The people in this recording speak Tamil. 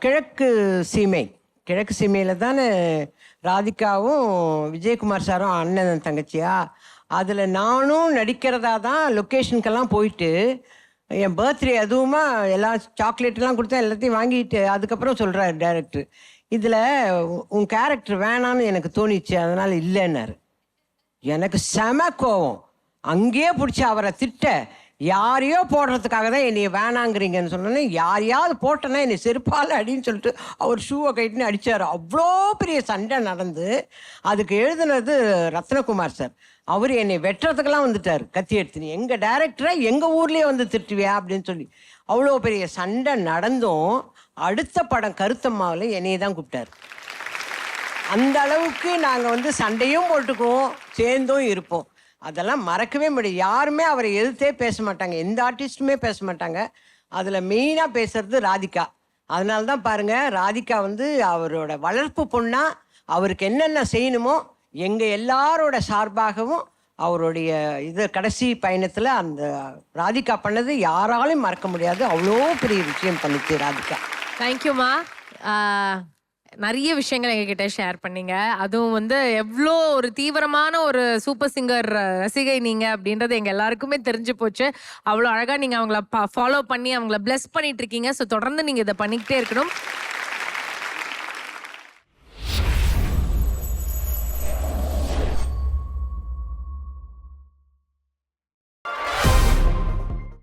கிழக்கு சீமை கிழக்கு சீமையில் தானே ராதிகாவும் விஜயகுமார் சாரும் அண்ணன் தங்கச்சியா. அதில் நானும் நடிக்கிறதா தான் லொக்கேஷனுக்கெல்லாம் போயிட்டு என் பர்த்டே அதுவுமா எல்லாம் சாக்லேட்டெல்லாம் கொடுத்தா எல்லாத்தையும் வாங்கிட்டு அதுக்கப்புறம் சொல்கிறாரு டைரக்டர், இதில் உன் கேரக்டர் வேணான்னு எனக்கு தோணிச்சு, அதனால் இல்லைன்னாரு. எனக்கு செம கோவம். அங்கேயே பிடிச்சி அவரை திட்ட, யாரையோ போடுறதுக்காக தான் என்னை வேணாங்கிறீங்கன்னு சொன்னோன்னே, யாரையாவது போட்டேன்னா என்னை செருப்பால் அடின்னு சொல்லிட்டு அவர் ஷூவை கைட்டுன்னு அடித்தார். அவ்வளோ பெரிய சண்டை நடந்து அதுக்கு எழுதுனது ரத்னகுமார் சார். அவர் என்னை வெட்டுறதுக்கெல்லாம் வந்துட்டார் கத்தி எடுத்துன்னு. எங்கள் டைரக்டரை எங்கள் ஊர்லேயே வந்து திட்டுவியா அப்படின்னு சொல்லி அவ்வளோ பெரிய சண்டை நடந்தும் அடுத்த படம் கருத்தம்மாவில் என்னையை தான் கூப்பிட்டார். அந்த அளவுக்கு நாங்கள் வந்து சண்டையும் போட்டுக்குவோம், சேர்ந்தும் இருப்போம். அதெல்லாம் மறக்கவே முடியாது. யாருமே அவரை எதிர்த்தே பேச மாட்டாங்க, எந்த ஆர்டிஸ்ட்டுமே பேச மாட்டாங்க. அதில் மெயினாக பேசுறது ராதிகா. அதனால தான் பாருங்கள், ராதிகா வந்து அவரோட வளர்ப்பு பொண்ணாக அவருக்கு என்னென்ன செய்யணுமோ எங்கள் எல்லாரோட சார்பாகவும் அவருடைய இது கடைசி பயணத்தில் அந்த ராதிகா பண்ணது யாராலையும் மறக்க முடியாது. அவ்வளோ பெரிய விஷயம் பண்ணிச்சு ராதிகா. தேங்க்யூம்மா. நிறைய விஷயங்கள் எங்ககிட்ட ஷேர் பண்ணீங்க. அதுவும் வந்து எவ்வளோ ஒரு தீவிரமான ஒரு சூப்பர் சிங்கர் ரசிகை நீங்கள் அப்படின்றது எங்கள் எல்லாருக்குமே தெரிஞ்சு போச்சு. அவ்வளோ அழகாக நீங்கள் அவங்கள ஃபாலோ பண்ணி அவங்கள பிளஸ் பண்ணிட்டு இருக்கீங்க. ஸோ தொடர்ந்து நீங்கள் இதை பண்ணிக்கிட்டே இருக்கணும்.